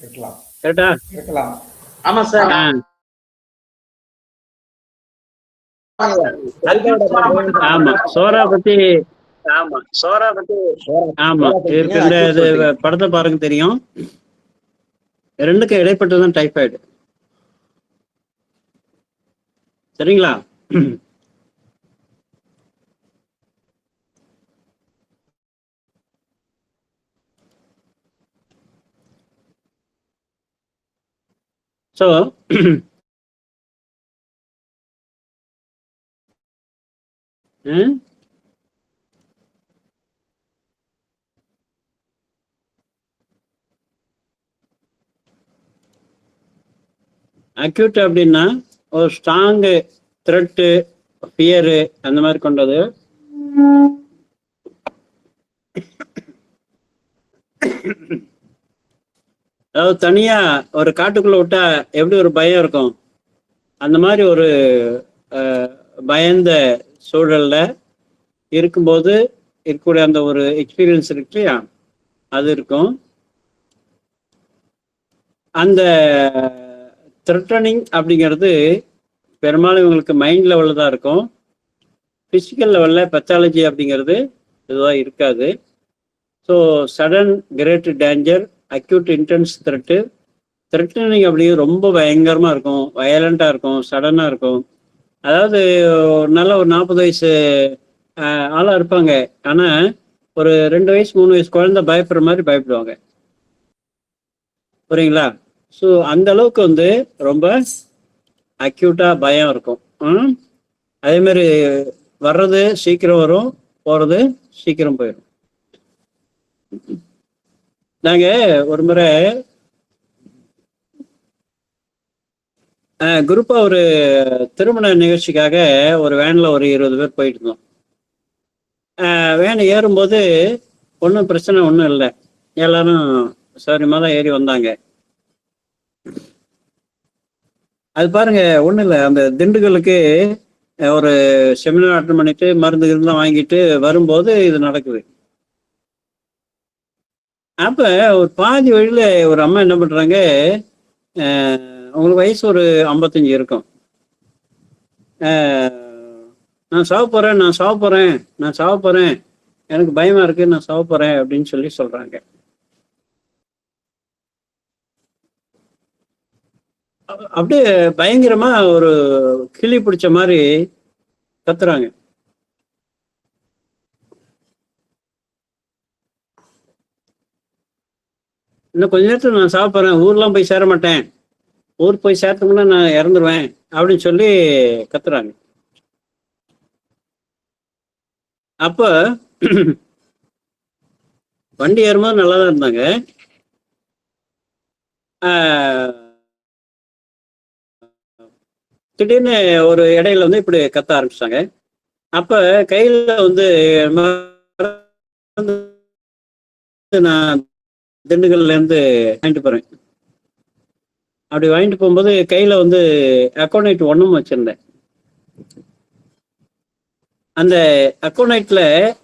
இருக்கலாம். கரெக்டா? இருக்கலாம். ஆமா சார். ஆமா சோரா பத்தி ஆமா இருக்கின்ற இது படத்தை பாருங்க தெரியும். ரெண்டுக்கும் இடைப்பட்டதுதான் டைபாய்டு. சரிங்களா? ஸோ அக்யூட் அப்படின்னா ஒரு ஸ்ட்ராங்கு த்ரெட்டு ஃபியரு அந்த மாதிரி கொண்டது. அதாவது தனியா ஒரு காட்டுக்குள்ள விட்டா எப்படி ஒரு பயம் இருக்கும், அந்த மாதிரி ஒரு பயந்த சூழல்ல இருக்கும்போது இருக்கக்கூடிய அந்த ஒரு எக்ஸ்பீரியன்ஸ் இருக்கு இல்லையா, அது இருக்கும். அந்த த்ரெட்டனிங் அப்படிங்கிறது பெரும்பாலும் இவங்களுக்கு மைண்ட் லெவலில் தான் இருக்கும். ஃபிசிக்கல் லெவலில் பெத்தாலஜி அப்படிங்கிறது இதுவாக இருக்காது. So sudden great danger, acute intense threatening அப்படிங்கிறது ரொம்ப பயங்கரமாக இருக்கும், வயலண்ட்டாக இருக்கும், சடனாக இருக்கும். அதாவது நல்ல ஒரு 40 வயசு ஆளாக இருப்பாங்க, ஆனால் ஒரு 2 வயசு 3 வயசு குழந்தை பயப்படுற மாதிரி பயப்படுவாங்க. புரியுங்களா? ஸோ அந்த அளவுக்கு வந்து ரொம்ப அக்யூட்டாக பயம் இருக்கும். அதே மாதிரி வர்றது சீக்கிரம் வரும், போகிறது சீக்கிரம் போயிடும். நாங்கள் ஒரு முறை குரூப்பாக ஒரு திருமண நிகழ்ச்சிக்காக ஒரு வேனில் ஒரு 20 பேர் போயிட்டு இருந்தோம். வேன் ஏறும்போது ஒன்றும் பிரச்சனை ஒன்றும் இல்லை, எல்லாரும் சௌரியமாக தான் ஏறி வந்தாங்க. அது பாருங்க, ஒன்றும் இல்லை, அந்த திண்டுக்கலுக்கு ஒரு செமினார் அட்டன் பண்ணிட்டு மருந்து இருந்தால் வாங்கிட்டு வரும்போது இது நடக்குது. அப்போ ஒரு பாதி வழியில் ஒரு அம்மா என்ன பண்ணுறாங்க, உங்களுக்கு வயசு ஒரு 55 இருக்கும், நான் சாவ போகிறேன், எனக்கு பயமாக இருக்குது, நான் சாவ போகிறேன் அப்படின்னு சொல்லி சொல்கிறாங்க. அப்படியே பயங்கரமா ஒரு கிளி பிடிச்ச மாதிரி கத்துறாங்க. இன்னும் கொஞ்ச நேரத்துல நான் சாப்பிட்றேன், ஊர்லாம் போய் சேர மாட்டேன், ஊர் போய் சேர்த்தோம்னா நான் இறந்துருவேன் அப்படின்னு சொல்லி கத்துறாங்க. அப்ப வண்டி ஏறும்போது நல்லா தான் இருந்தாங்க. திடீர்னு ஒரு இடையில வந்து இப்படி கத்த ஆரம்பிச்சிட்டாங்க. அப்ப கையில வந்து நான் திண்டுக்கல்ல இருந்து வாங்கிட்டு போறேன். அப்படி வாங்கிட்டு போகும்போது கையில வந்து அக்கோனைட் 1 வச்சிருந்தேன். அந்த அக்கோனைட்ல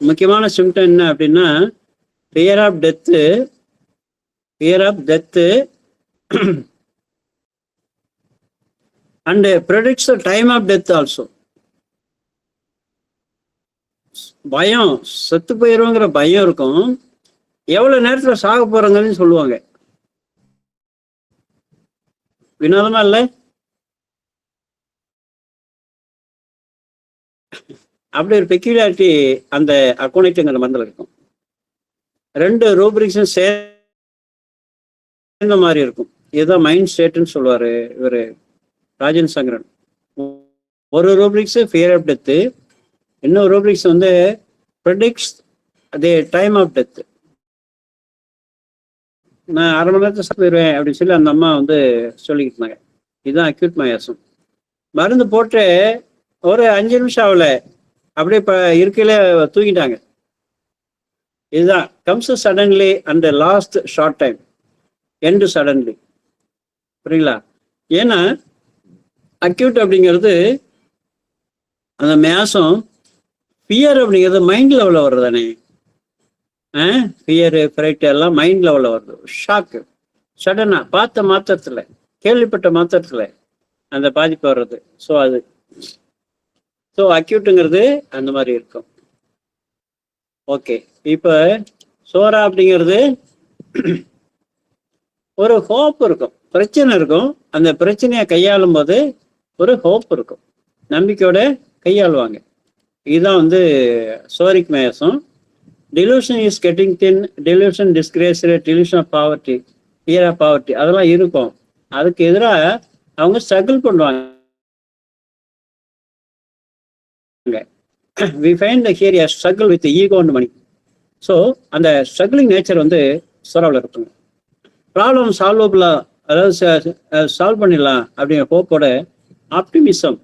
முக்கியமான சிம்டம் என்ன அப்படின்னா fear of death and predicts the time of death also. பயம், செத்து போயிருங்கிற பயம் இருக்கும், எவ்வளவு நேரத்துல சாக போறாங்கன்னு சொல்லுவாங்க. வினோதமா இல்லை? அப்படி ஒரு பெக்யூலாரிட்டி அந்த அக்கோனைட்டுங்கிற மருந்துல இருக்கும். 2 ரூப்ரிக்ஸும் சேர்ந்த மாதிரி இருக்கும். இதுதான் மைண்ட் ஸ்டேட்னு சொல்லுவாரு இவரு ராஜன் சங்கரன். ஒரு ரூப்ரிக்ஸ் ஃபியர் ஆஃப் டெத்து, இன்னொரு ரூப்ரிக்ஸ் வந்து predicts the time of death. நான் 1/2 மணி நேரத்தை போயிடுவேன் அப்படின்னு சொல்லி அந்த அம்மா வந்து சொல்லிக்கிட்டு இருந்தாங்க. இதுதான் அக்யூட் மயாசம். மருந்து போட்டு ஒரு 5 நிமிஷம் ஆகல, அப்படியே இப்போ இருக்கையில தூங்கிட்டாங்க. இதுதான் comes suddenly and last short time, end suddenly. புரியுங்களா? ஏன்னா அக்யூட் அப்படிங்கிறது அந்த மேசம், ஃபியர் அப்படிங்கிறது மைண்ட் லெவலில் வர்றது தானே. ஃபியரு ஃப்ரைட் எல்லாம் மைண்ட் லெவலில் வருது, ஷாக்கு. சடனா பார்த்த மாத்திரத்துல, கேள்விப்பட்ட மாத்திரத்துல அந்த பாதிப்பு வர்றது. ஸோ அக்யூட்டுங்கிறது அந்த மாதிரி இருக்கும். ஓகே, இப்ப சோரா அப்படிங்கிறது ஒரு ஹோப் இருக்கும், பிரச்சனை இருக்கும். அந்த பிரச்சனையை கையாளும் போது ஒரு ஹோப் இருக்கும், நம்பிக்கையோட கையாளுவாங்க. இதுதான் வந்து psoric miasm. Delusion is getting thin, delusion disgrace, delusion of poverty, fear of poverty, அதெல்லாம் இருக்கும். அதுக்கு எதிராக அவங்க ஸ்ட்ரகிள் பண்ணுவாங்க. we find the here a struggle with the ego and money. So அந்த ஸ்ட்ரகிளிங் நேச்சர் வந்து சோராவில் இருக்குங்க. ப்ராப்ளம் சால்வபிளா, அதாவது சால்வ் பண்ணிடலாம் அப்படிங்கிற ஹோப்போட, ஆப்டிமிசம்,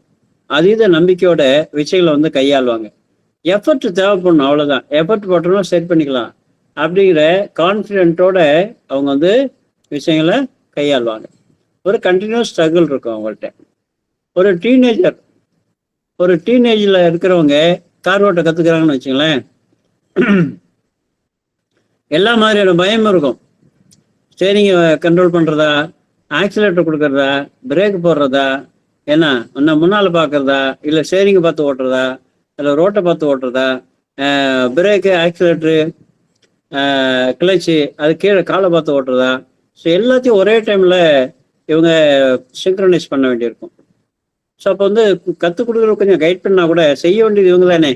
அதீத நம்பிக்கையோட விஷயங்களை வந்து கையாளுவாங்க. எஃபர்ட் தேவைப்படணும், அவ்வளோதான். எஃபர்ட் போட்டோம்னா செட் பண்ணிக்கலாம் அப்படிங்கிற கான்ஃபிடென்ட்டோட அவங்க வந்து விஷயங்களை கையாளுவாங்க. ஒரு கண்டினியூஸ் ஸ்ட்ரகிள் இருக்கும் அவங்கள்ட்ட. ஒரு டீனேஜில் இருக்கிறவங்க கார் ஓட்ட கற்றுக்கிறாங்கன்னு வச்சுங்களேன், எல்லா மாதிரியான பயமும் இருக்கும். ஸ்டேரிங்கை கண்ட்ரோல் பண்ணுறதா, ஆக்சிலேட்டர் கொடுக்கறதா, பிரேக் போடுறதா, என்ன இன்னும் முன்னால் பார்க்குறதா, இல்லை ஸ்டேரிங்கை பார்த்து ஓட்டுறதா, இல்லை ரோட்டை பார்த்து ஓட்டுறதா, பிரேக்கு, ஆக்சிலேட்டரு, கிளச்சு, அது கீழே காலை பார்த்து ஓட்டுறதா. ஸோ எல்லாத்தையும் ஒரே டைமில் இவங்க சிங்க்ரனைஸ் பண்ண வேண்டியிருக்கும். ஸோ அப்போ வந்து கற்றுக் கொடுக்குற கொஞ்சம் கைட் பண்ணால் கூட செய்ய வேண்டியது இவங்க தானே.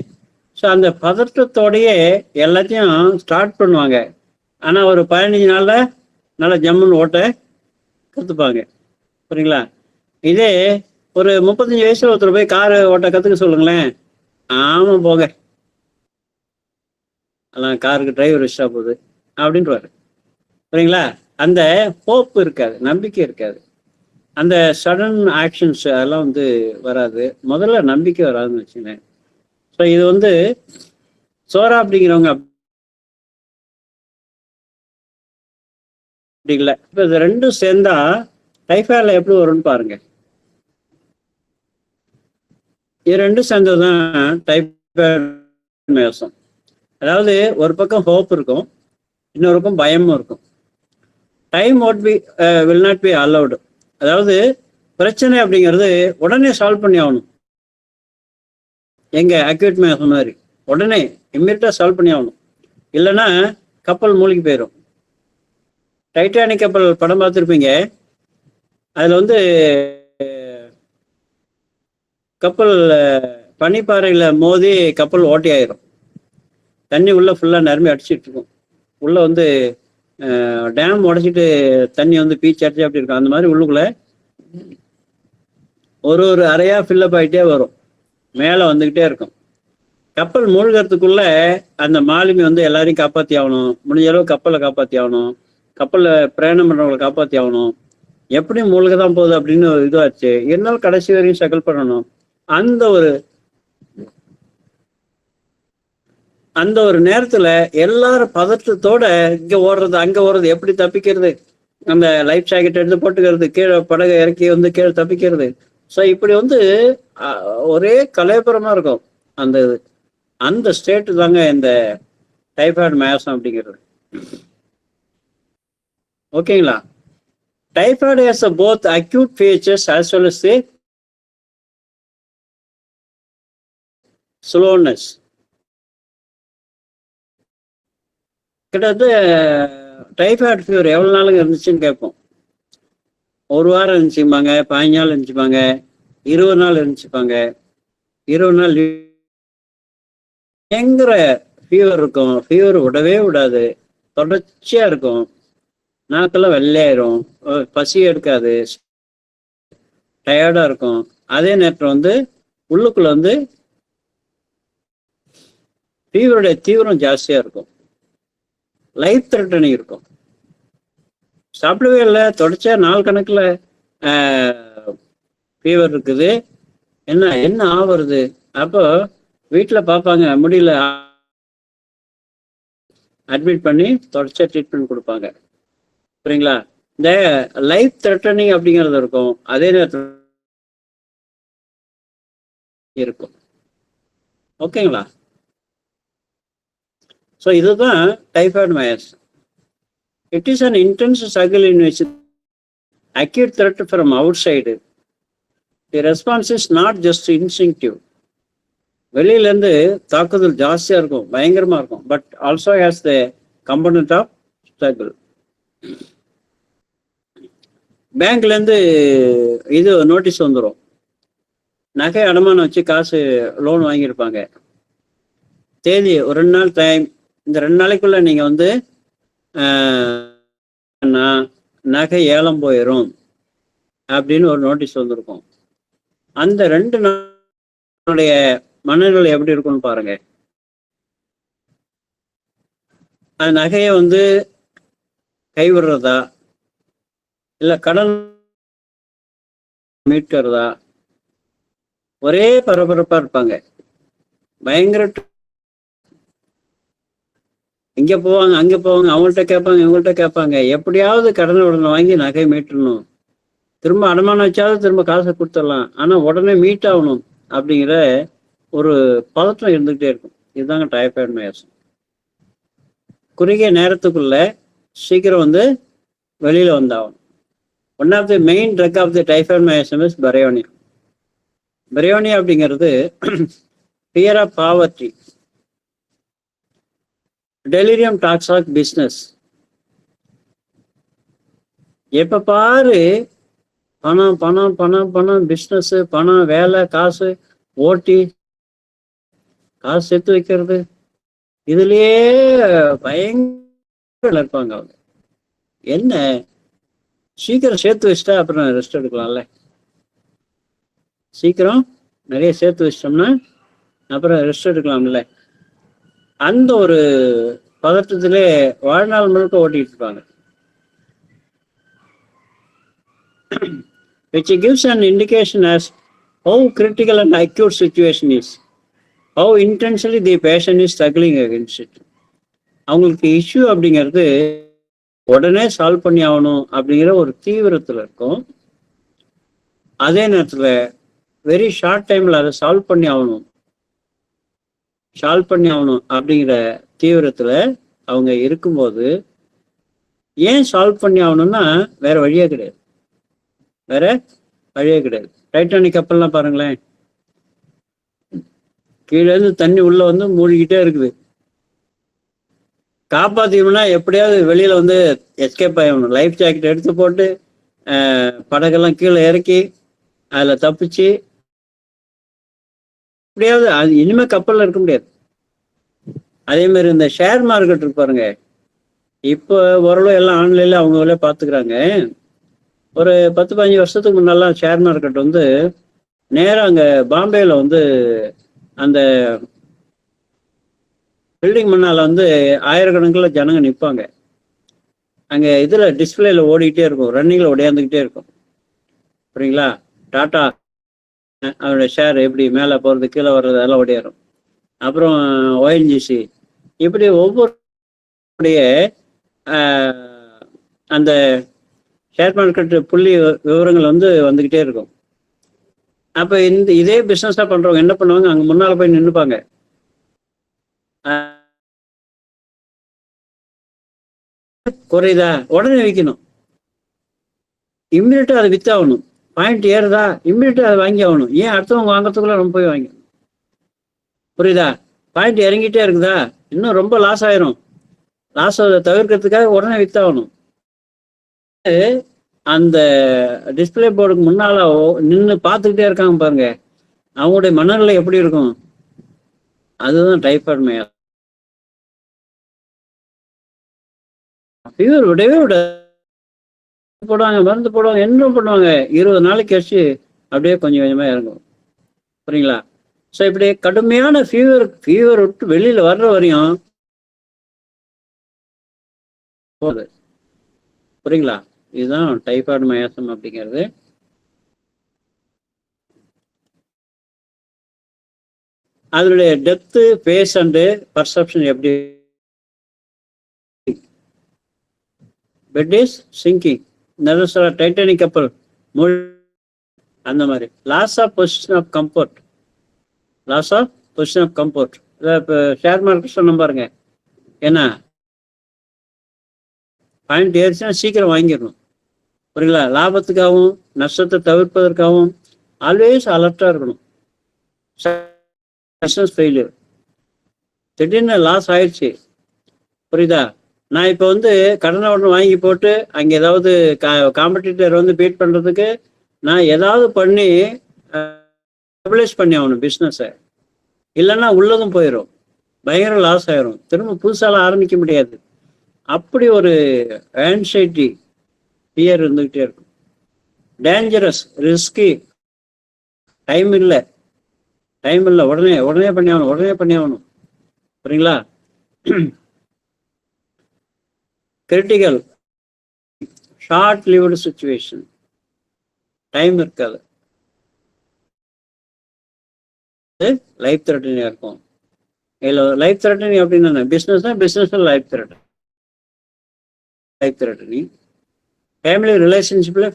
ஸோ அந்த பதற்றத்தோடையே எல்லாத்தையும் ஸ்டார்ட் பண்ணுவாங்க. ஆனால் ஒரு 15 நாளில் நல்லா ஜம்முன்னு ஓட்ட கற்றுப்பாங்க. புரியுங்களா? இதே ஒரு 35 வயசுல ஒருத்தர் போய் காரு ஓட்ட கற்றுக்க சொல்லுங்களேன், ஆமாம் போங்க, அதெல்லாம் காருக்கு டிரைவர் வச்சா போகுது அப்படின்ட்டு. புரியுங்களா? அந்த ஹோப் இருக்காது, நம்பிக்கை இருக்காது. அந்த சடன் ஆக்ஷன்ஸ் அதெல்லாம் வந்து வராது. முதல்ல நம்பிக்கை வராதுன்னு வச்சுக்கேன். ஸோ இது வந்து சோரா அப்படிங்கிறவங்க அப்படி இல்லை. இப்போ இது ரெண்டும் சேர்ந்தா டைஃபாய்டில் எப்படி வரும்னு பாருங்க. இது ரெண்டும் சேர்ந்ததுதான் டைஃபாய்டு மேசம். அதாவது ஒரு பக்கம் ஹோப் இருக்கும், இன்னொரு பக்கம் பயமும் இருக்கும். Time will not be allowed. அதாவது பிரச்சனை அப்படிங்கிறது உடனே சால்வ் பண்ணி ஆகணும். எங்க அக்யூட் மேசம் மாதிரி உடனே இம்மீடியட்டா சால்வ் பண்ணி ஆகணும், இல்லைன்னா கப்பல் மூழ்கி போயிடும். டைட்டானிக் கப்பல் படம் பார்த்துருப்பீங்க. அதுல வந்து கப்பல் பனிப்பாறையில மோதி கப்பல் ஓட்டி ஆயிரும். தண்ணி உள்ள ஃபுல்லா நிரம்பி அடிச்சிட்டு இருக்கும். உள்ள வந்து டேம் உடைச்சிட்டு தண்ணி வந்து பீச் அடிச்சு அப்படி இருக்கும். அந்த மாதிரி உள்ளுக்குள்ள ஒரு அறையா ஃபில்லப் ஆகிட்டே வரும், மேலே வந்துக்கிட்டே இருக்கும். கப்பல் மூழ்கிறதுக்குள்ள அந்த மாலுமி வந்து எல்லாரையும் காப்பாற்றி ஆகணும், முடிஞ்ச அளவு கப்பலை காப்பாற்றி ஆகணும், கப்பலில் பிரயாணம் பண்ணுறவங்களை காப்பாற்றி ஆகணும். எப்படி மூழ்க தான் போகுது அப்படின்னு ஒரு இதுவாச்சு. இருந்தாலும் கடைசி வரையும் ஸ்ட்ரகிள் பண்ணணும். அந்த ஒரு நேரத்துல எல்லாரும் பதற்றத்தோட இங்க ஓடுறது அங்க ஓடுறது, எப்படி தப்பிக்கிறது, அந்த லைஃப் ஜாக்கெட் எடுத்து போட்டுக்கிறது, கீழே படகை இறக்கி வந்து கீழே தப்பிக்கிறது. ஸோ இப்படி வந்து ஒரே கலைபுரமா இருக்கும் அந்த ஸ்டேட்டு தாங்க இந்த டைஃபாய்டு மேசம் அப்படிங்கிறது. ஓகேங்களா? Typhoid has both acute features as well as slowness. கிட்டத்தட்ட டைஃபாய்டு ஃபீவர் எவ்வளோ நாளுங்க இருந்துச்சுன்னு கேட்போம். 1 வாரம் இருந்துச்சுப்பாங்க, 15 நாள் இருந்துச்சுப்பாங்க, 20 நாள் இருந்துச்சுப்பாங்க. 20 நாள் பயங்கர ஃபீவர் இருக்கும். ஃபீவர் விடவே விடாது, தொடர்ச்சியா இருக்கும். நாக்கெல்லாம் வெள்ளையாயிரும், பசி எடுக்காது, டயர்டா இருக்கும். அதே நேரத்தில் வந்து உள்ளுக்குள்ள வந்து ஃபீவருடைய தீவிரம் ஜாஸ்தியா இருக்கும், லைஃப் த்ரெட்டனிங் இருக்கும். சாப்பிடவே இல்லை, தொடர்ச்சியா நாள் கணக்குல ஃபீவர் இருக்குது, என்ன ஆவறது. அப்போ வீட்டில் பார்ப்பாங்க, முடியல, அட்மிட் பண்ணி தொடர்ச்சியா ட்ரீட்மெண்ட் கொடுப்பாங்க. புரியுங்களா? இந்த லைஃப் த்ரெட்டனிங் அப்படிங்கிறது இருக்கும், அதே நேரத்தில் இருக்கும். ஓகேங்களா? ஸோ இதுதான் typhoid virus. It is an intense struggle in which acute threat from outside. The response is not just instinctive. வெளியிலேருந்து தாக்குதல் ஜாஸ்தியாக இருக்கும், பயங்கரமாக இருக்கும். But also has the component of struggle. பேங்க்லேருந்து இது நோட்டீஸ் வந்துடும், நகை அடமானம் வச்சு காசு லோன் வாங்கியிருப்பாங்க. தேதி ஒரு 2 நாள் டைம், இந்த 2 நாளைக்குள்ள நீங்கள் வந்து நகை ஏலம் போயிடும் அப்படின்னு ஒரு நோட்டீஸ் வந்திருக்கும். அந்த 2 நாளுடைய மனநிலை எப்படி இருக்கும்னு பாருங்க. அந்த நகையை வந்து கைவிடுறதா இல்லை கடன் மீட்கிறதா, ஒரே பரபரப்பா இருப்பாங்க. பயங்கர இங்க போவாங்க அங்க போவாங்க, அவங்கள்ட்ட கேட்பாங்க இவங்கள்ட்ட கேட்பாங்க, எப்படியாவது கடனை உடனே வாங்கி நகை மீட்டணும், திரும்ப அடமானம் வச்சாவது திரும்ப காசை கொடுத்துடலாம், ஆனா உடனே மீட் ஆகணும் அப்படிங்கிற ஒரு பதற்றம் இருந்துகிட்டே இருக்கும். இதுதாங்க டைபாய்டு மயக்கம். குறுகிய நேரத்துக்குள்ள சீக்கிரம் வந்து வெளியில வந்தாகும். One of the main drug of the typhoid மயக்கம் இஸ் பரையோனியா. பரையோனியா அப்படிங்கிறது fear of poverty, delirium talks of business. எப்ப பாரு பணம் பணம் பணம் பணம், பிஸ்னஸ், பணம், வேலை, காசு, ஓட்டி காசு சேர்த்து வைக்கிறது, இதுலயே பயங்கர இருப்பாங்க அவங்க. என்ன சீக்கிரம் சேர்த்து வச்சுட்டா அப்புறம் ரெஸ்ட் எடுக்கலாம்ல, சீக்கிரம் நிறைய சேர்த்து வச்சிட்டோம்னா அப்புறம் ரெஸ்ட் எடுக்கலாம்ல, அந்த ஒரு பதட்டத்திலே வாழ்நாள் முழுக்க ஓட்டிட்டு இருப்பாங்க. which gives an indication as how critical and acute situation is, how intensely the patient is struggling against it. அவங்களுக்கு இஷ்யூ அப்படிங்கிறது உடனே சால்வ் பண்ணி ஆகணும் அப்படிங்கிற ஒரு தீவிரத்தில் இருக்கும். அதே நேரத்தில் வெரி ஷார்ட் டைம்ல அதை சால்வ் பண்ணி ஆகணும் அப்படிங்கிற தீவிரத்துல அவங்க இருக்கும்போது, ஏன் சால்வ் பண்ணி ஆகணும்னா வேற வழியே கிடையாது. டைட்டானிக் கப்பல்லாம் பாருங்களேன், கீழே இருந்து தண்ணி உள்ள வந்து மூழ்கிட்டே இருக்குது. காப்பாத்திக்கணும்னா எப்படியாவது வெளியில வந்து எஸ்கேப் ஆகணும். லைஃப் ஜாக்கெட் எடுத்து போட்டு படகெல்லாம் கீழே இறக்கி அதுல தப்பிச்சு எப்படியாவது, அது இனிமே கப்பல்ல இருக்க முடியாது. அதே மாதிரி இந்த ஷேர் மார்க்கெட் இருக்கு பாருங்க, இப்போ ஓரளவு எல்லாம் ஆன்லைன்ல அவங்களே பாத்துக்கிறாங்க. ஒரு 10-15 வருஷத்துக்கு முன்னாலாம் ஷேர் மார்க்கெட் வந்து நேரம் அங்க பாம்பேல வந்து அந்த பில்டிங் முன்னால வந்து ஆயிரக்கணக்கில் ஜனங்க நிற்பாங்க. அங்க இதுல டிஸ்பிளேல ஓடிக்கிட்டே இருக்கும், ரன்னிங்ல ஓடியாந்துக்கிட்டே இருக்கும். சரிங்களா? டாட்டா அவருடைய ஷேர் எப்படி மேலே போறது கீழே வர்றது அதெல்லாம் ஓடியாரும். அப்புறம் ஓஎன்ஜிசி, இப்படி ஒவ்வொருடைய அந்த ஷேர் மார்க்கெட் புள்ளி விவரங்கள் வந்து வந்துகிட்டே இருக்கும். அப்ப இதே பிசினஸா பண்றவங்க என்ன பண்ணுவாங்க, அங்க முன்னால போய் நின்றுப்பாங்க. குறையுதா உடனே விற்கணும், இம்மிடியா அதை வித்தாகணும். பாயிண்ட் ஏறுதா இம்மிடியா அதை வாங்கி ஆகணும். ஏன் அடுத்தவங்க வாங்கறதுக்குள்ள நம்ம போய் வாங்கணும். புரியுதா? பாயிண்ட் இறங்கிட்டே இருக்குதா, இன்னும் ரொம்ப லாஸ் ஆயிரும். லாஸ் தவிர்க்கிறதுக்காக உடனே வித்தாகணும். அந்த டிஸ்பிளே போர்டுக்கு முன்னால நின்று பார்த்துக்கிட்டே இருக்காங்க பாருங்க, அவங்களுடைய மனநிலை எப்படி இருக்கும்? அதுதான் டைபாய்டு மயக்கம். ஃபீவர் விடவே விட போடுவாங்க, மருந்து போடுவாங்க, என்ன பண்ணுவாங்க, 20 நாளைக்கு கழிச்சு அப்படியே கொஞ்சம் கொஞ்சமா இறங்கும். புரியுங்களா? ஸோ இப்படி கடுமையான ஃபீவர் விட்டு வெளியில வர்ற வரையும் போகுது. புரியுங்களா? இதுதான் டைபாய்டு மயக்கம் அப்படிங்கிறது. அதனுடைய டெப்த், பேஸ் அண்டு பர்செப்ஷன் எப்படி? பெட் இஸ் சிங்கிங், டைட்டானிக் கப்பல் அந்த மாதிரி. Loss of position of comfort, இப்போ ஷேர் மார்க்கெட் சொன்ன பாருங்க, ஏன்னா பாயிண்ட் ஏறிச்சுன்னா சீக்கிரம் வாங்கிடணும். புரியுங்களா? லாபத்துக்காகவும் நஷ்டத்தை தவிர்ப்பதற்காகவும் ஆல்வேஸ் அலர்ட்டாக இருக்கணும். பிஸ்னஸ் ஃபெயிலியர், திடீர்னு லாஸ் ஆயிடுச்சு, புரியுதா? நான் இப்போ வந்து கடனை உடனே வாங்கி போட்டு அங்கே ஏதாவது காம்படிட்டர் வந்து பீட் பண்ணுறதுக்கு நான் ஏதாவது பண்ணி ஸ்டெபிலைஸ் பண்ணி ஆகணும் பிஸ்னஸை. இல்லைன்னா உள்ளதும் போயிடும், பயங்கர லாஸ் ஆயிரும், திரும்ப புதுசாலாம் ஆரம்பிக்க முடியாது. அப்படி ஒரு ஆன்சைட்டி, ஃபியர் இருந்துகிட்டே இருக்கும். டேஞ்சரஸ், ரிஸ்கி, டைம் இல்லை, உடனே உடனே பண்ணி ஆகணும், சரிங்களா? Critical, short lived situation, time இருக்காது, லைஃப் த்ரெட்டனிங்காக இருக்கும். இதில் லைஃப் த்ரெட்டனிங் அப்படின்னா பிஸ்னஸ் லைஃப் த்ரெட்டனிங், ஃபேமிலி ரிலேஷன்ஷிப்பில்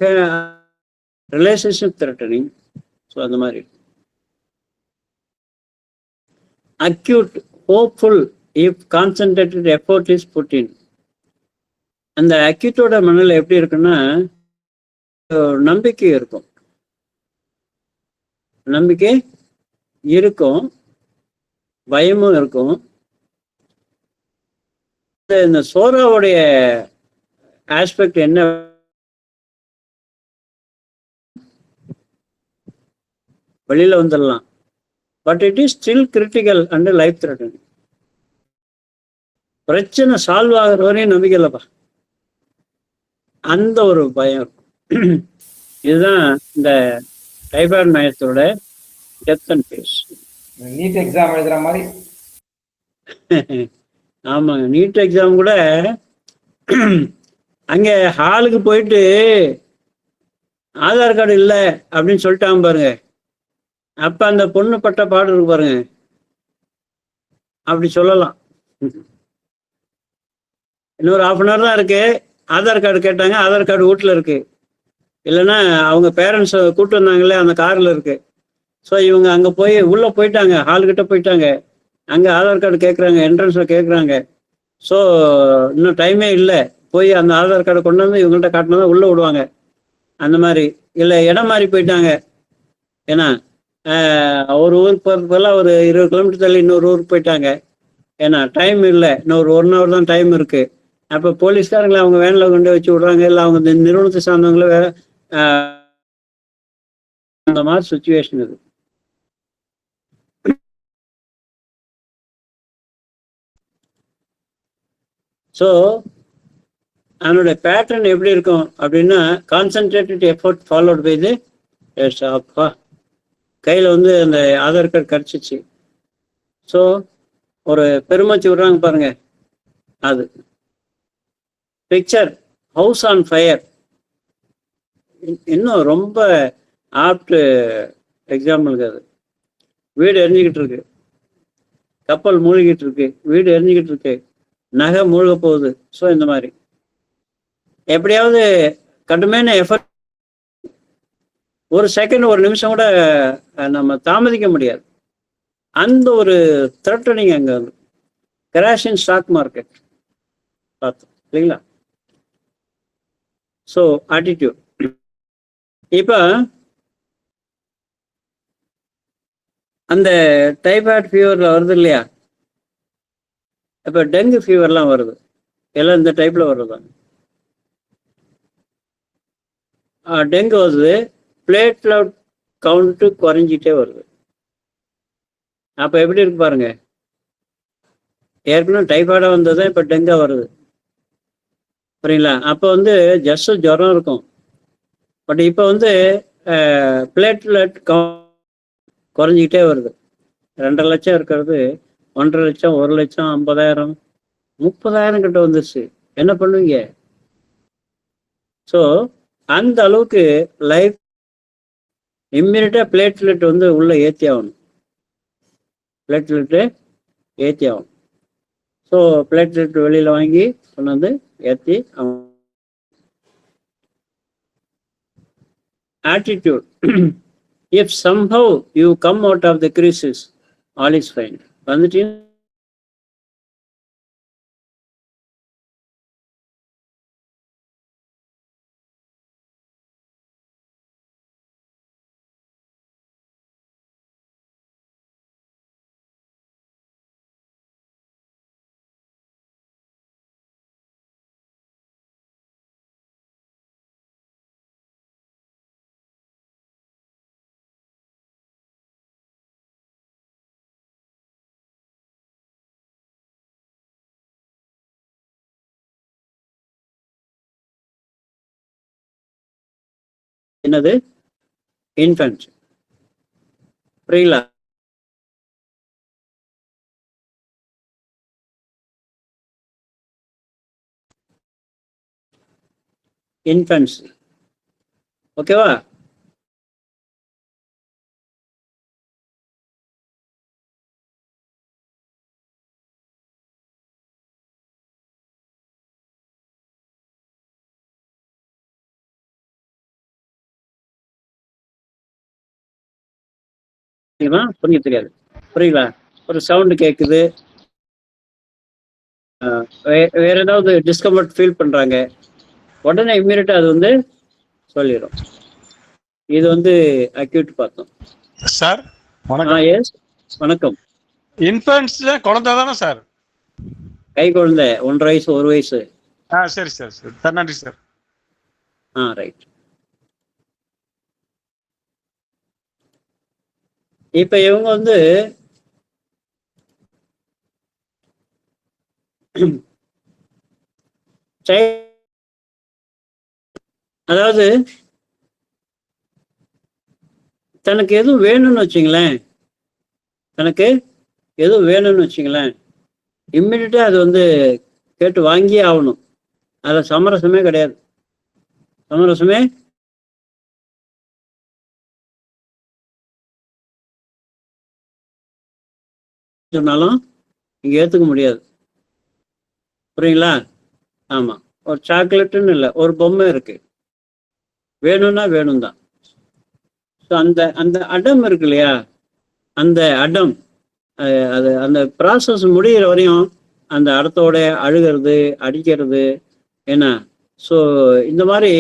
ரிலேஷன்ஷிப் த்ரெட்டனிங். ஸோ அந்த மாதிரி acute hopeful if concentrated effort is put in. அந்த அக்யூட்டோட மனநிலை எப்படி இருக்குன்னா, நம்பிக்கை இருக்கும், பயமும் இருக்கும். இந்த சோராவுடைய ஆஸ்பெக்ட் என்ன, வெளியில வந்துடலாம், but it is still critical and life threatening. பிரச்சனை சால்வ் ஆகிற வரையும் நம்பிக்கை இல்லைப்பா, அந்த ஒரு பயம் இருக்கும். இதுதான் இந்த டைபாய்டு நோயத்தோட death and face. NEET exam எழுதுற மாதிரி. ஆமாங்க, நீட் எக்ஸாம் கூட அங்க ஹாலுக்கு போயிட்டு ஆதார் கார்டு இல்லை அப்படின்னு சொல்லிட்டாங்க பாருங்க, அப்ப அந்த பொண்ணு பட்ட பாடு இருக்கு பாருங்க. அப்படி சொல்லலாம். இன்னொரு 1/2 தான் இருக்கு, ஆதார் கார்டு கேட்டாங்க, ஆதார் கார்டு வீட்டில் இருக்கு, இல்லைன்னா அவங்க பேரண்ட்ஸ் கூப்பிட்டு வந்தாங்களே அந்த காரில் இருக்கு. ஸோ இவங்க அங்கே உள்ளே போயிட்டாங்க, ஹால்கிட்ட போயிட்டாங்க, அங்கே ஆதார் கார்டு கேட்குறாங்க, என்ட்ரன்ஸில் கேட்குறாங்க. ஸோ இன்னும் டைமே இல்லை, போய் அந்த ஆதார் கார்டை கொண்டு வந்து இவங்கள்ட்ட காட்டினா தான் உள்ளே விடுவாங்க. அந்த மாதிரி இல்லை, இடம் மாறி போயிட்டாங்க. ஏன்னா ஒரு ஊருக்கு போகிறதுக்கெல்லாம் ஒரு 20 கிலோமீட்டர் தள்ளி இன்னொரு ஊருக்கு போயிட்டாங்க. ஏன்னா டைம் இல்லை, இன்னொரு 1 hour தான் டைம் இருக்குது. அப்போ போலீஸ்காரங்களை அவங்க வேனில் கொண்டு வச்சு விடுறாங்க, இல்லை அவங்க நிறுவனத்தை சார்ந்தவங்கள வேற, அந்த மாதிரி சுச்சுவேஷன் இது. ஸோ அதனோட பேட்டர்ன் எப்படி இருக்கும் அப்படின்னா, concentrated effort followed by the அப்பா கையில் வந்து அந்த ஆதார் கார்டு கிடச்சிச்சு. ஸோ ஒரு பெருமூச்சு விடுறாங்க பாருங்க, அது பிக்சர் ஹவுஸ் ஆன் ஃபயர். இன்னும் ரொம்ப ஆப்ட் எக்ஸாம்பிளுக்கு அது. வீடு எரிஞ்சிக்கிட்டு இருக்கு, கப்பல் மூழ்கிட்டு இருக்கு, வீடு எரிஞ்சிக்கிட்டு இருக்கு, நகை மூழ்க போகுது. ஸோ இந்த மாதிரி எப்படியாவது கடுமையான எஃபர்ட், ஒரு செகண்ட், ஒரு நிமிஷம் கூட நம்ம தாமதிக்க முடியாது. அந்த ஒரு த்ரெட்டனிங் அங்கே வந்து கிராஷ் இன் ஸ்டாக் மார்க்கெட் பார்த்தோம் இல்லைங்களா? So attitude. இப்போ அந்த டைபாய்டு ஃபீவரில் வருது இல்லையா, இப்போ டெங்கு ஃபீவர்லாம் வருது, எல்லாம் இந்த டைப்பில் வருது. டெங்கு வருது, பிளேட்லெட் கவுண்ட்டு குறைஞ்சிட்டே வருது. அப்போ எப்படி இருக்கு பாருங்க, ஏற்கனவே டைபாய்டாக வந்தது, இப்போ டெங்கா வருது, சரிங்களா? அப்போ வந்து ஜஸ்ட் ஜுரம் இருக்கும், பட் இப்போ வந்து பிளேட்லெட் குறைஞ்சிக்கிட்டே வருது. 2.5 லட்சம் இருக்கிறது 1.5 லட்சம், 1 லட்சம், 50,000, 30,000 கிட்ட வந்துருச்சு. என்ன பண்ணுவீங்க? ஸோ அந்த அளவுக்கு லைஃப் இம்மிடியட்டாக பிளேட்லெட் வந்து உள்ள ஏற்றி ஆகணும், ஸோ பிளேட்லெட் வெளியில் வாங்கி கொண்டு வந்து ஏற்றி ஆகணும். Attitude. If somehow you come out of the crisis, all is fine. வந்துட்டு என்னது? இன்ஃபன்ட். புரியுங்களா? இன்ஃபன்ட்ஸ். ஓகேவா? புரிய தெரியாது. புரியுங்களா? ஒரு சவுண்டு கேட்குது. வேற ஏதாவது டிஸ்கம்ஃபர்ட் ஃபீல் பண்றாங்க, உடனே இம்மீடியட்டா அது வந்து சொல்லிடும். இது வந்து அக்யூட் பார்த்தோம். சார் வணக்கம். எஸ், வணக்கம். இன்ஃபன்ட்ஸ்ல குழந்தை தானே சார்? கை குழந்தை 1.5 வயசு 1 வயசு. சரி சார், சரி சார், நன்றி சார். ரைட். இப்ப இவங்க வந்து அதாவது தனக்கு எதுவும் வேணும்னு வச்சுங்களேன், தனக்கு எதுவும் வேணும்னு வச்சுங்களேன், இம்மிடியட்டா அது வந்து கேட்டு வாங்கியே ஆகணும். அதில் சமரசமே கிடையாது. சமரசமே சொன்னாலும் இங்கே ஏற்றுக்க முடியாது. புரியுங்களா? ஆமாம். ஒரு சாக்லேட்டுன்னு இல்லை, ஒரு பொம்மை இருக்கு, வேணும்னா வேணும் தான். ஸோ அந்த அந்த அடம் இருக்கு இல்லையா, அந்த அடம் அது அந்த ப்ராசஸ் முடிகிற வரையும் அந்த அடத்தோட அழுகிறது, அடிக்கிறது என்ன. ஸோ இந்த மாதிரி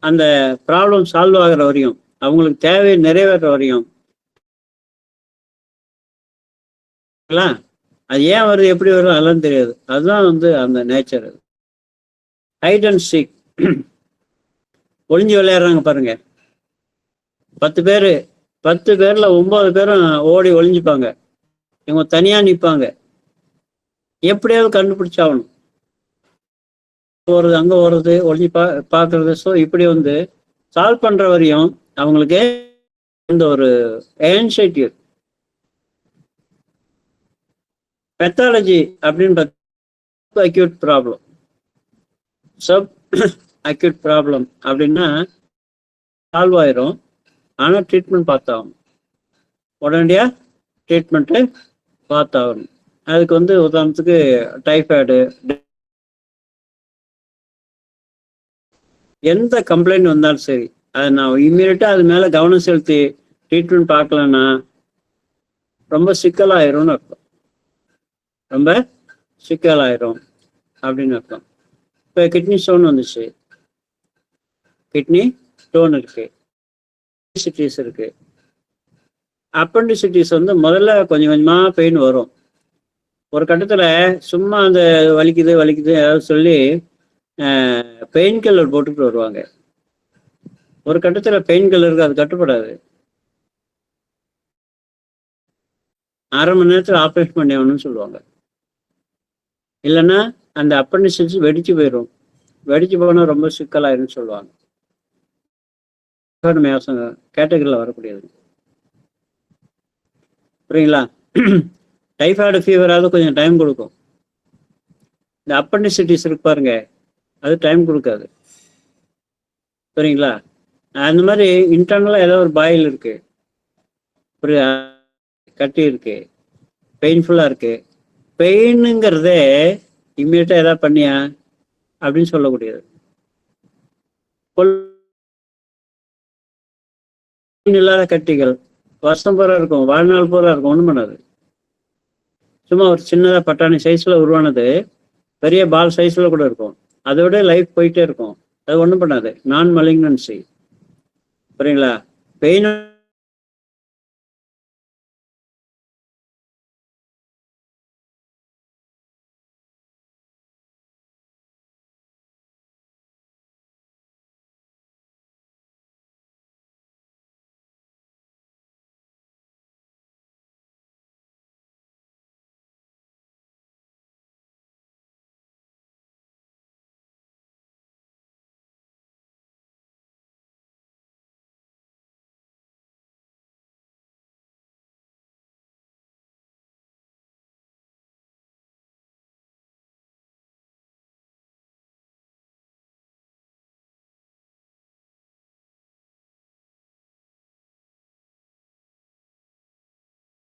அந்த ப்ராப்ளம் சால்வ் ஆகிற வரையும், அவங்களுக்கு தேவை நிறைவேற வரையும், அது ஏன் வருது எப்படி வரும் அதெல்லாம் தெரியாது. அதுதான் வந்து அந்த நேச்சர். அது ஹைட் அண்ட் சீக், ஒளிஞ்சு விளையாடுறாங்க பாருங்க. 10 பேர், 10 பேர்ல 9 பேரும் ஓடி ஒளிஞ்சுப்பாங்க, இவங்க தனியா நிற்பாங்க. எப்படியாவது கண்டுபிடிச்சாகணும். போறது அங்க ஓடுறது, ஒளிஞ்சு பார்க்கறது. ஸோ இப்படி வந்து சால்வ் பண்ற வரையும் அவங்களுக்கு இந்த ஒரு ஆன்சைட்டி. பெத்தாலஜி அப்படின்னு acute problem, sub acute problem அப்படின்னா சால்வ் ஆயிரும். ஆனால் ட்ரீட்மெண்ட் பார்த்தாகணும், உடனடியாக ட்ரீட்மெண்ட்டு பார்த்தாகணும். அதுக்கு வந்து உதாரணத்துக்கு டைஃபாய்டு, எந்த கம்ப்ளைண்ட் வந்தாலும் சரி, அதை நான் இம்மீடியட்டாக அது மேலே கவனம் செலுத்தி ட்ரீட்மெண்ட் பார்க்கலன்னா ரொம்ப சிக்கலாயிரும்னு அர்த்தம். ரொம்ப சிக்கலாயிரும் அப்படின்னு அர்த்தம். இப்போ கிட்னி ஸ்டோன் வந்துச்சு, கிட்னி ஸ்டோன் இருக்கு, அப்பெண்டிசிட்டிஸ் இருக்கு. அப்பெண்டிசிட்டிஸ் வந்து முதல்ல கொஞ்சம் கொஞ்சமாக பெயின் வரும். ஒரு கட்டத்தில் சும்மா அந்த வலிக்குது வலிக்குது ஏதாவது சொல்லி பெயின் கில்லர் போட்டுட்டு வருவாங்க. ஒரு கட்டத்தில் பெயின் கில்லருக்கு அது கட்டுப்படாது. 1/2 மணி நேரத்தில் ஆப்ரேஷன் பண்ணி ஆகணும்னு சொல்லுவாங்க. இல்லைன்னா அந்த அப்பெண்டிசிட்டிஸ் வெடிச்சு போயிடும். வெடிச்சு போனால் ரொம்ப சிக்கலாயிருன்னு சொல்லுவாங்க. கேட்டகரியில் வரக்கூடியது. புரியுங்களா? டைஃபாய்டு ஃபீவராவது கொஞ்சம் டைம் கொடுக்கும். இந்த அப்பெண்டிசிட்டிஸ் இருக்கு பாருங்க, அது டைம் கொடுக்காது. சரிங்களா? அந்த மாதிரி இன்டர்னலாக ஏதோ ஒரு பாயில் இருக்கு, புரியுதா, கட்டி இருக்கு, பெயின்ஃபுல்லாக இருக்கு. பெயினுங்கிறதே இம்மீடியட்டாக எதாவது பண்ணியா அப்படின்னு சொல்லக்கூடியது. இல்லாத கட்டிகள் வருஷம் பூரா இருக்கும், வாழ்நாள் பூரா இருக்கும், ஒன்றும் பண்ணாது. சும்மா ஒரு சின்னதாக பட்டாணி சைஸில் உருவானது பெரிய பால் சைஸில் கூட இருக்கும், அதோட லைஃப் போயிட்டே இருக்கும், அது ஒன்றும் பண்ணாது. நான் மலிக்னன்சி. புரியுங்களா? பெயின்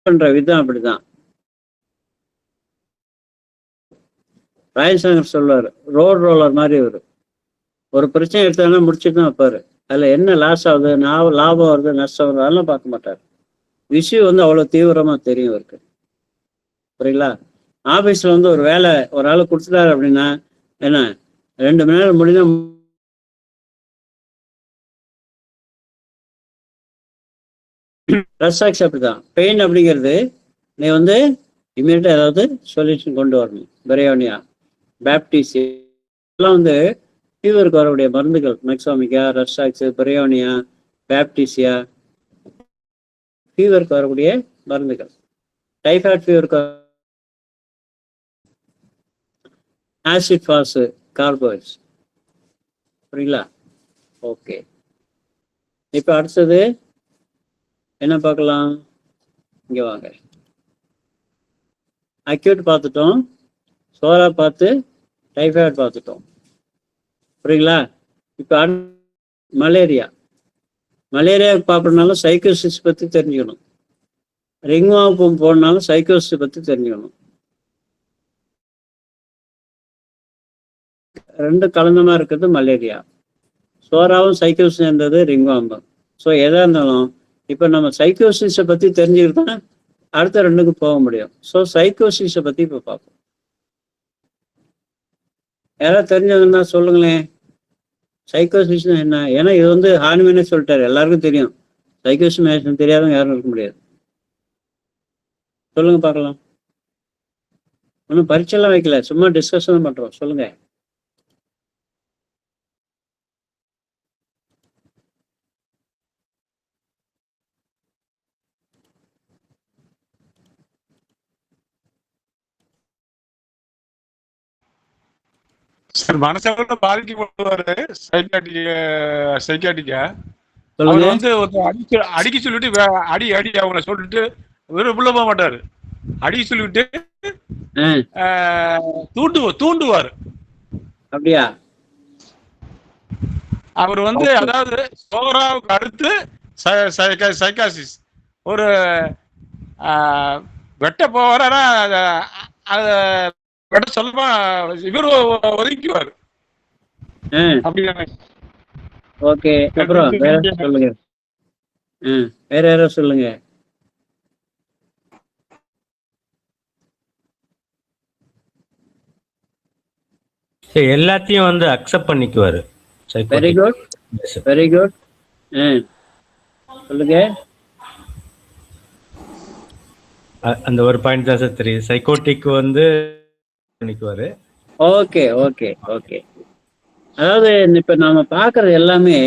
பண்ற விதம் அப்படிதான். ராயசங்கர் சொல்லுவார், ரோலர் மாதிரி ஒரு பிரச்சனை எடுத்தாங்கன்னா முடிச்சுட்டு தான் வைப்பாரு. அதுல என்ன லாஸ் ஆகுது, லாபம் வருது, நஷ்டம் வருது, அதெல்லாம் பார்க்க மாட்டார். விஷயம் அவ்வளவு தீவிரமா தெரியும் இருக்கு. புரியுங்களா? ஆபீஸ்ல ஒரு வேலை ஒரு ஆளு கொடுத்துட்டாரு அப்படின்னா என்ன, 2 மணி நேரம் முடிஞ்சா ரசாக்ஸ் அப்படிதான். பெயின் அப்படிங்கிறது நீ இமீடியட்டா ஏதாவது சொல்யூஷன் கொண்டு வரணும். பிரையோனியா, பேப்டிசி எல்லாம் ஃபீவருக்கு வரக்கூடிய மருந்துகள். மெக்ஸாமிகா, ரசாக்ஸ், பிரையோனியா, பேப்டிசியா ஃபீவருக்கு வரக்கூடிய மருந்துகள். டைஃபாய்டு ஃபீவருக்கு ஆசிட் ஃபாஸ் கார்போஹைட்ரேட்ஸ். புரியுங்களா? ஓகே, இப்போ அடுத்தது என்ன பார்க்கலாம்? இங்க வாங்க. அக்யூட் பார்த்துட்டோம், சோரா பார்த்து டைஃபாய்டு பார்த்துட்டோம். புரியுங்களா? இப்போ மலேரியா பார்க்கறதுனால சைக்கோசிஸ் பற்றி தெரிஞ்சுக்கணும். ரிங்வாவுக்கு போனாலும் சைக்கோசிஸ் பற்றி தெரிஞ்சுக்கணும். 2 கலந்தமா இருக்கிறது மலேரியா. சோராவும் சைக்கோசிஸ் சேர்ந்தது ரிங்வாம்பம். ஸோ எதா இருந்தாலும் இப்போ நம்ம சைக்கோசிஸை பற்றி தெரிஞ்சுக்கிட்டு தான் அடுத்த 2க்கு போக முடியும். ஸோ சைக்கோசிஸை பற்றி இப்போ பார்ப்போம். யாராவது தெரிஞ்சதுன்னா சொல்லுங்களேன், சைக்கோசிஸ்னா என்ன? ஏன்னா இது ஹானிமேனே சொல்லிட்டாரு, எல்லாருக்கும் தெரியும். சைக்கோசிஸ் தெரியாதவங்க யாரும் இருக்க முடியாது. சொல்லுங்க பார்க்கலாம். ஒன்றும் பரீட்சைலாம் வைக்கல, சும்மா டிஸ்கஷன் பண்றோம். சொல்லுங்க. சார் மனசளவுல பாதிக்கப்படுவாரு சைக்காட்டிக்கா. சொல்லுங்க. அவர் அடிக்க சொல்லிட்டு அடி அவங்கள சொல்லிட்டு உள்ள போக மாட்டாரு. அடிக்க சொல்லிட்டு தூண்டுவார். அப்படியா? அவர் அதாவது சோராவுக்கு அடுத்து சைக்காசிஸ் ஒரு வெட்ட போவார். வெட்ட சொல்லமா இவர் ஒதுக்குவார். ஓகே, அப்புறம் வேற சொல்லுங்க. வேற யாரும் சொல்லுங்க. எல்லாத்தையும் அக்செப்ட் பண்ணிக்குவாரு. Very good, very good. சொல்லுங்க. அந்த ஒரு பாயிண்ட் தான் சார் தெரியுது. சைக்கோட்டிக் பண்ணிக்குவாரு. Okay okay okay. அதாவது இப்ப நாம பாக்குறது எல்லாமே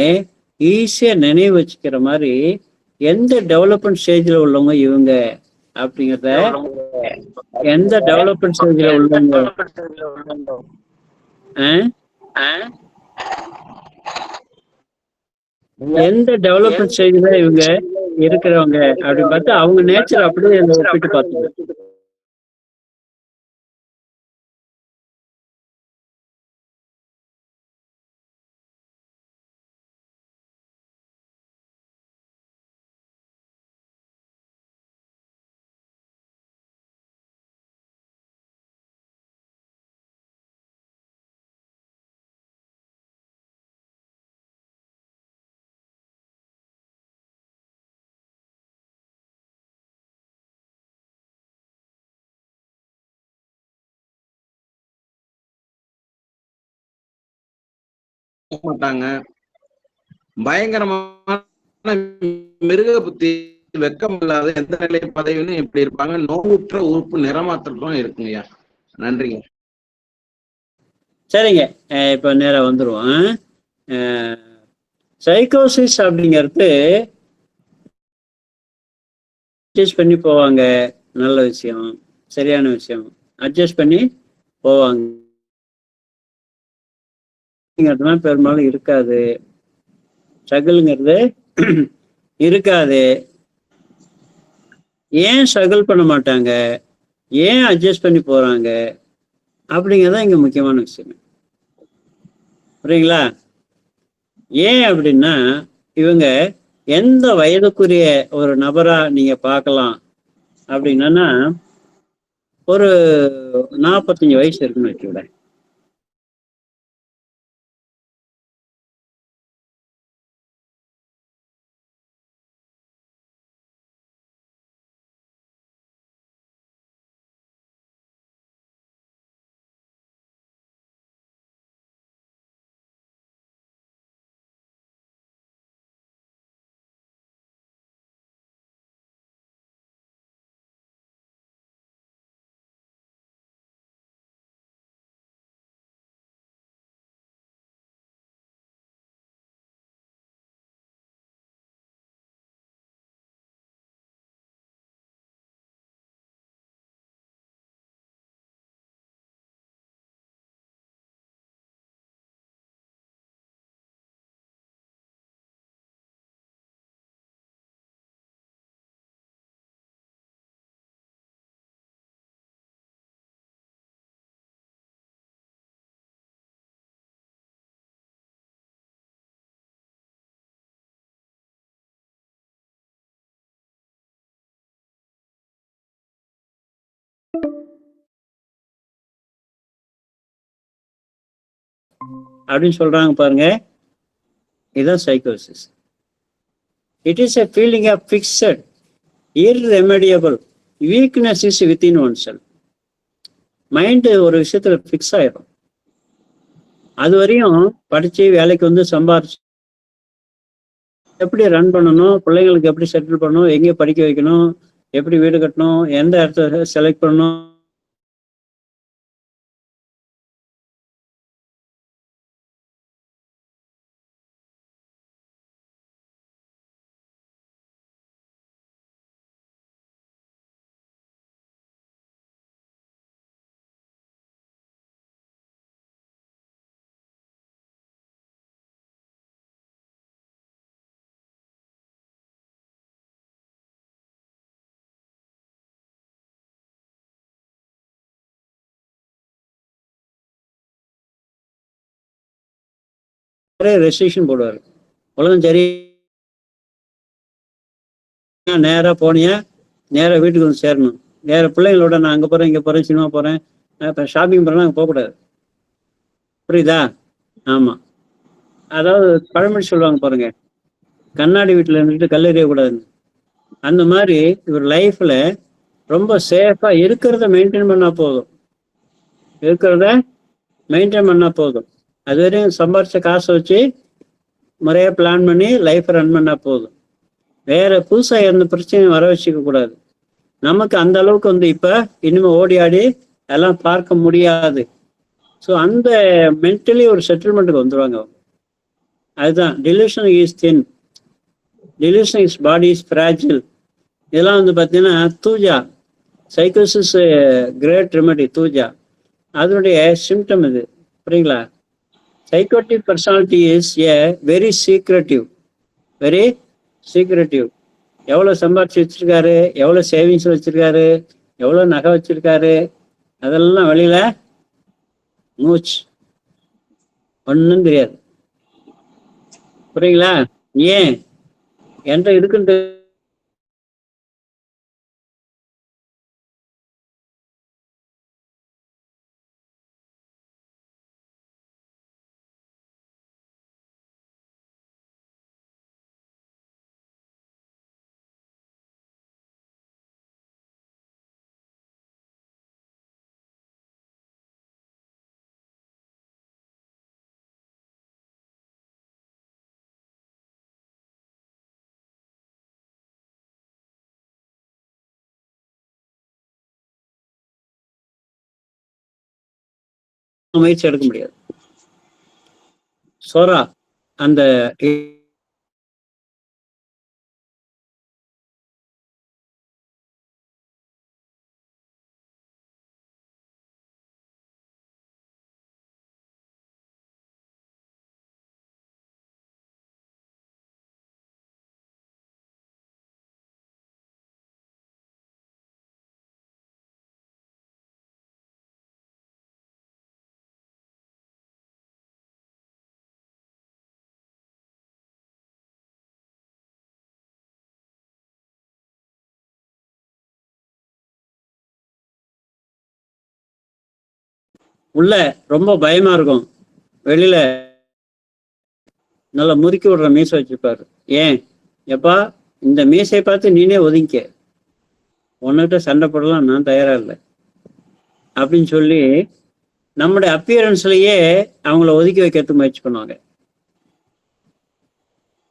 ஈஸியா நினைவு வச்சுக்கிற மாதிரி எந்த டெவலப்மெண்ட் ஸ்டேஜ்ல உள்ளவங்க இவங்க அப்படிங்கிறத, எந்த டெவலப்மெண்ட் ஸ்டேஜ்ல உள்ளவங்க, எந்த டெவலப்மெண்ட் ஸ்டேஜ்ல இவங்க இருக்கிறவங்க அப்படின்னு பார்த்து அவங்க நேச்சர் அப்படியே ஒப்பிட்டு பார்த்துங்க. மாட்டாங்க. பயங்கரமான மிருக புத்தி, வெக்கம் இல்லாத, எந்த நிலை பதவின்னு இப்படி இருப்பாங்க. நோவுற்ற உறுப்பு நிறமாத்திரம் இருக்குங்கய்யா. நன்றிங்க. சரிங்க, இப்ப நேரம் வந்துருவோம். சைக்கோசிஸ் அப்படிங்கிறது அட்ஜஸ்ட் பண்ணி போவாங்க. நல்ல விஷயம், சரியான விஷயம். அட்ஜஸ்ட் பண்ணி போவாங்க பெரும்பாலும் இருக்காது. ஸ்ட்ரகிள்ங்கிறது இருக்காது. ஏன் ஸ்ட்ரகிள் பண்ண மாட்டாங்க, ஏன் அட்ஜஸ்ட் பண்ணி போறாங்க அப்படிங்கிறதான் இங்க முக்கியமான விஷயம். புரியுங்களா? ஏன் அப்படின்னா இவங்க எந்த வயதுக்குரிய ஒரு நபரா நீங்க பார்க்கலாம் அப்படின்னா ஒரு 45 வயசு இருக்குன்னு வச்சுக்கூட. அப்படின்னு சொல்றாங்க பாருங்க. இதுதான் சைக்கோசிஸ். It is a feeling of fixed irremediable weakness is within oneself. Mind ஒரு விஷயத்துல ஃபிக்ஸ் ஆயிடும். அது வரையும் படிச்சு வேலைக்கு வந்து சம்பாரிச்சு எப்படி ரன் பண்ணணும், பிள்ளைங்களுக்கு எப்படி செட்டில் பண்ணணும், எங்கே படிக்க வைக்கணும், எப்படி வீடு கட்டணும், எந்த இடத்த செலக்ட் பண்ணணும், ரெஸ்ட்ரிக்ஷன் போடுவார். உலகம் சரி, நேராக போனியா நேராக வீட்டுக்கு வந்து சேரணும், நேர பிள்ளைங்களோட நான் அங்கே போகிறேன் இங்கே போகிறேன் சினிமா போகிறேன் இப்போ ஷாப்பிங் போகிறேன்னா அங்கே போகக்கூடாது. புரியுதா? ஆமாம். அதாவது பழமொழி சொல்லுவாங்க பாருங்க, கண்ணாடி வீட்டில் இருந்துட்டு கல்லெறியக்கூடாதுன்னு. அந்த மாதிரி இவர் லைஃப்ல ரொம்ப சேஃபா இருக்கிறத மெயின்டைன் பண்ணா போதும். அது வரையும் சம்பாரிச்ச காசை வச்சு முறையா பிளான் பண்ணி லைஃப் ரன் பண்ணா போதும். வேற புதுசா எந்த பிரச்சனையும் வர வச்சுக்க கூடாது. நமக்கு அந்த அளவுக்கு வந்து இப்ப இனிமே ஓடி ஆடி எல்லாம் பார்க்க முடியாது. ஸோ அந்த மென்டலி ஒரு செட்டில்மெண்ட்டுக்கு வந்துருவாங்க. அதுதான் delusion is thin, delusion is body is fragile. இதெல்லாம் வந்து பார்த்தீங்கன்னா தூஜா சைக்கோசிஸ் கிரேட் ரெமெடி தூஜா அதனுடைய சிம்டம் இது. புரியுங்களா? Psychotic personality is a very secretive, very secretive. எவ்வளோ சம்பாதிச்சு வச்சிருக்காரு, எவ்வளோ சேவிங்ஸ் வச்சிருக்காரு, எவ்வளோ நகை வச்சிருக்காரு, அதெல்லாம் வெளியில மூச் ஒன்றும் தெரியாது. புரியுங்களா? ஏன் என்கிட்ட இருக்குன்ட்டு முயற்சி எடுக்க முடியாது. சோரா அந்த உள்ள ரொம்ப பயமா இருக்கும், வெளியில நல்லா முறுக்கி விடுற மீசை வச்சிருப்பாரு. ஏன் எப்பா இந்த மீசையை பார்த்து நீனே ஒதுங்கிக்க, உன்கிட்ட சண்டை போடலாம் நான் தயாரா இல்லை அப்படின்னு சொல்லி நம்முடைய அப்பியரன்ஸ்லயே அவங்கள ஒதுக்கி வைக்கிறதுக்கு முயற்சி பண்ணுவாங்க.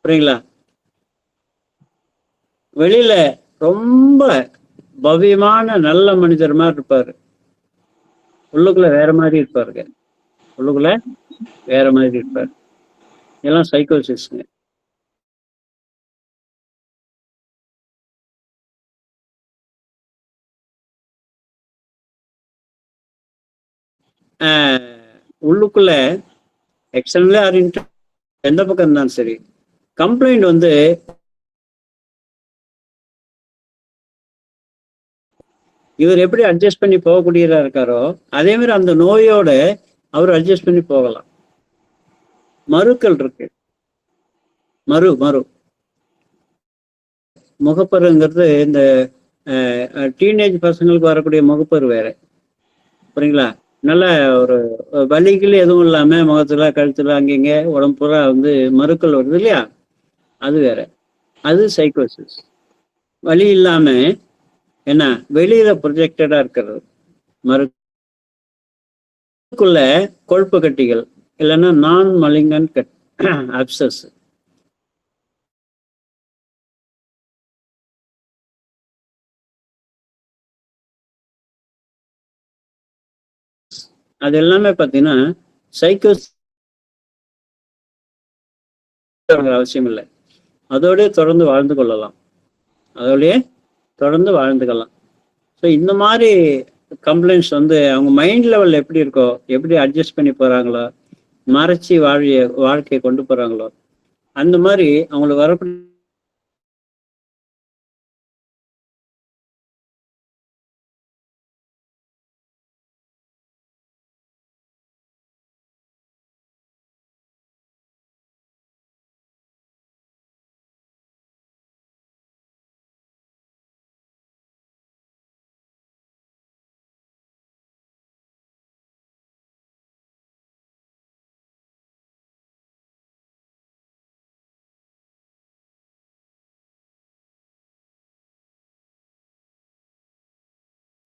புரியுங்களா? வெளியில ரொம்ப பவ்யமான நல்ல மனிதர் மாதிரி இருப்பாரு, உள்ளுக்குள்ள வேற மாதிரி இருப்பாருங்க. உள்ளுக்குள்ள வேற மாதிரி இருப்பாரு. இதெல்லாம் சைக்கோசிஸ்ங்க. உள்ளுக்குள்ள எக்ஸ்டர்னலா ஆர் எந்த பக்கம் இருந்தாலும் சரி, கம்ப்ளைண்ட் வந்து இவர் எப்படி அட்ஜஸ்ட் பண்ணி போகக்கூடியதா இருக்காரோ அதே மாதிரி அந்த நோயோட அவர் அட்ஜஸ்ட் பண்ணி போகலாம். மறுக்கள் இருக்கு, மறு முகப்பருங்கிறது இந்த டீனேஜ் பசங்களுக்கு வரக்கூடிய முகப்பரு வேற. புரியுங்களா? நல்ல ஒரு வலிகள் எதுவும் இல்லாம முகத்துல கழுத்துல அங்கங்க உடம்பு பூரா வந்து மறுக்கள் வருது இல்லையா, அது வேற. அது சைக்கோசிஸ். வலி இல்லாம என்ன வெளியில ப்ரொஜெக்டடா இருக்கிறது மறுக்குள்ள கொழுப்பு கட்டிகள், இல்லைன்னா நான் மலிங்கன் அப்சஸ். அது எல்லாமே பார்த்தீங்கன்னா சைக்கோஸ் அவசியம் இல்லை, அதோடய தொடர்ந்து வாழ்ந்து கொள்ளலாம், அதோடய தொடர்ந்து வாழ்ந்துக்கலாம். ஸோ இந்த மாதிரி கம்ப்ளைண்ட்ஸ் வந்து அவங்க மைண்ட் லெவலில் எப்படி இருக்கோ, எப்படி அட்ஜஸ்ட் பண்ணி போகிறாங்களோ, மறைச்சி வாழ்க்கையை கொண்டு போகிறாங்களோ, அந்த மாதிரி அவங்களுக்கு வரக்கூடிய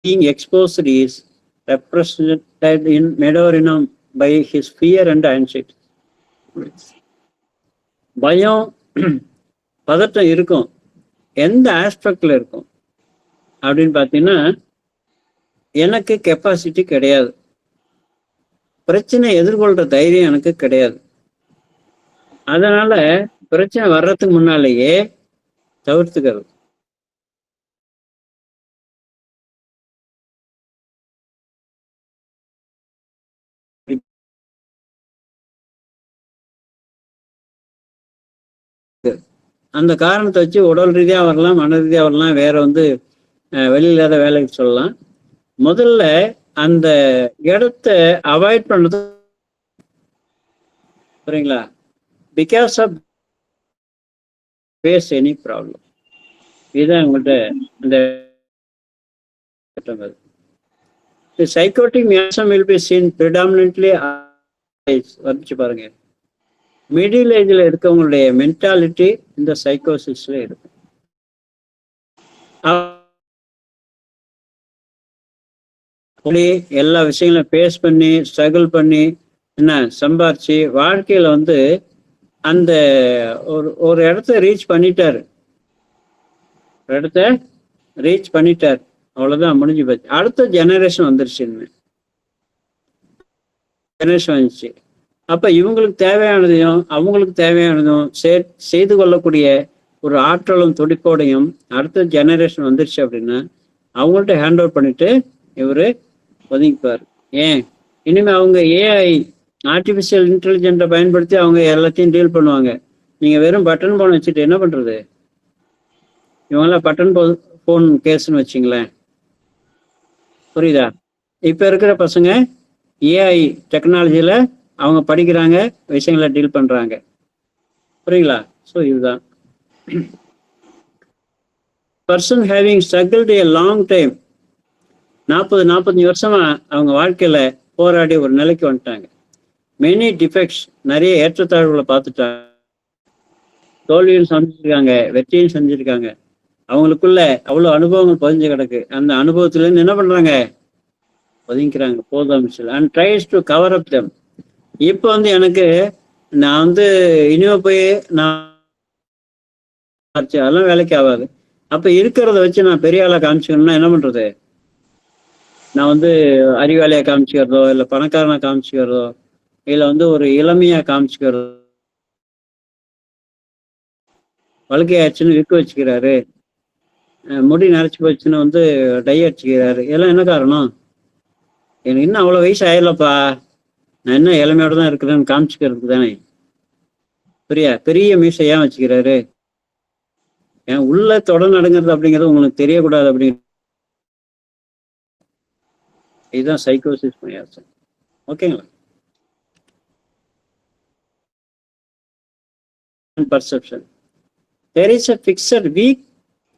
being exposed is represented in Medorinum by his fear and anxiety. பயம் பதட்டம் இருக்கும், எந்த ஆஸ்பெக்ட்ல இருக்கும் அப்படின்னு பார்த்தீங்கன்னா, எனக்கு கெப்பாசிட்டி கிடையாது, பிரச்சனை எதிர்கொள்ற தைரியம் எனக்கு கிடையாது, அதனால பிரச்சனை வர்றதுக்கு முன்னாலேயே தவிர்த்துக்கிறது. அந்த காரணத்தை வச்சு உடல் ரீதியாக வரலாம், மன ரீதியாக வரலாம், வேற வந்து வெளியில்லாத வேலைக்கு சொல்லலாம். முதல்ல அந்த இடத்த அவாய்ட் பண்ணது. சரிங்களா? Because of face any problem. இதுதான் உங்கள்கிட்ட இந்த psychotic miasm will be seen predominantly வச்சு பாருங்க. மிடில் ஏஜ்ல இருக்கவங்களுடைய மென்டாலிட்டி இந்த சைக்கோசிஸ்ல இருக்கும். எல்லா விஷயங்களும் ஃபேஸ் பண்ணி ஸ்ட்ரகிள் பண்ணி என்ன சம்பாரிச்சு வாழ்க்கையில வந்து அந்த ஒரு இடத்த ரீச் பண்ணிட்டாரு, அவ்வளவுதான், முடிஞ்சு போச்சு. அடுத்த ஜெனரேஷன் வந்துருச்சு, வந்துச்சு. அப்ப இவங்களுக்கு தேவையானதையும் அவங்களுக்கு தேவையானதும் செய்து கொள்ளக்கூடிய ஒரு ஆற்றலும் துடிப்போடையும் அடுத்த ஜெனரேஷன் வந்துருச்சு அப்படின்னா அவங்கள்ட்ட ஹேண்ட் ஓவர் பண்ணிட்டு இவரு ஒதுங்கிப்பார். ஏன் இனிமே அவங்க ஏஐ ஆர்டிபிஷியல் இன்டெலிஜென்ட்டை பயன்படுத்தி அவங்க எல்லாத்தையும் டீல் பண்ணுவாங்க. நீங்க வெறும் பட்டன் போன் வச்சுட்டு என்ன பண்றது? இவங்கெல்லாம் பட்டன் போன் கேஸ்ன்னு வச்சுங்களேன். புரியுதா? இப்ப இருக்கிற பசங்க ஏஐ டெக்னாலஜியில அவங்க படிக்கிறாங்க, விஷயங்களை டீல் பண்றாங்க. புரியுங்களா? ஸோ இதுதான் person having struggled a long time. 40-45 வருஷமா அவங்க வாழ்க்கையில போராடி ஒரு நிலைக்கு வந்துட்டாங்க. மெனி டிஃபெக்ட்ஸ், நிறைய ஏற்றத்தாழ்வுகளை பார்த்துட்டாங்க, தோல்வியும் சந்திச்சிருக்காங்க, வெற்றியும் செஞ்சிருக்காங்க. அவங்களுக்குள்ள அவ்வளவு அனுபவங்கள் பதிஞ்சு கிடக்கு. அந்த அனுபவத்துல இருந்து என்ன பண்றாங்க, ஒதுங்கிக்கிறாங்க, போதும் and tries to cover up them. இப்போ வந்து எனக்கு நான் வந்து இனிமே போய் நான் அதெல்லாம் வேலைக்கு ஆகாது. அப்ப இருக்கிறத வச்சு நான் பெரிய ஆளா காமிச்சுக்கணும்னா என்ன பண்றது? நான் வந்து அறிவாளியா காமிச்சுக்கிறதோ, இல்ல பணக்காரனா காமிச்சுக்கிறதோ, இல்ல வந்து ஒரு இளமையா காமிச்சுக்கிறதோ. வழுக்கையாச்சுன்னு விற்க வச்சுக்கிறாரு, முடி நரைச்சி போச்சுன்னு வந்து டை அடிச்சுக்கிறாரு. இதெல்லாம் என்ன காரணம்? எனக்கு இன்னும் அவ்வளோ வயசு ஆயிடலப்பா, நான் என்ன இளமையோட தான் இருக்கிறேன்னு காமிச்சுக்கிறதுக்கு தானே. பெரிய மீசை ஏன் வச்சுக்கிறாரு? ஏன் உள்ள தொடர் நடங்கிறது அப்படிங்கிறது உங்களுக்கு தெரியக்கூடாது அப்படிங்கிறது. இதுதான் சைக்கோசிஸ் மையாசம். ஓகேங்களா? Perception. There is a fixed weak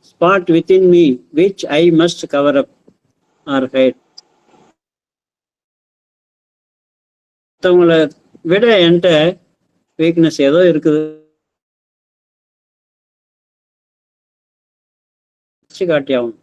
spot within me which I must cover up or hide. மற்றவங்களை விட என்கிட்ட வீக்னஸ் ஏதோ இருக்குது, காட்டி ஆகும்.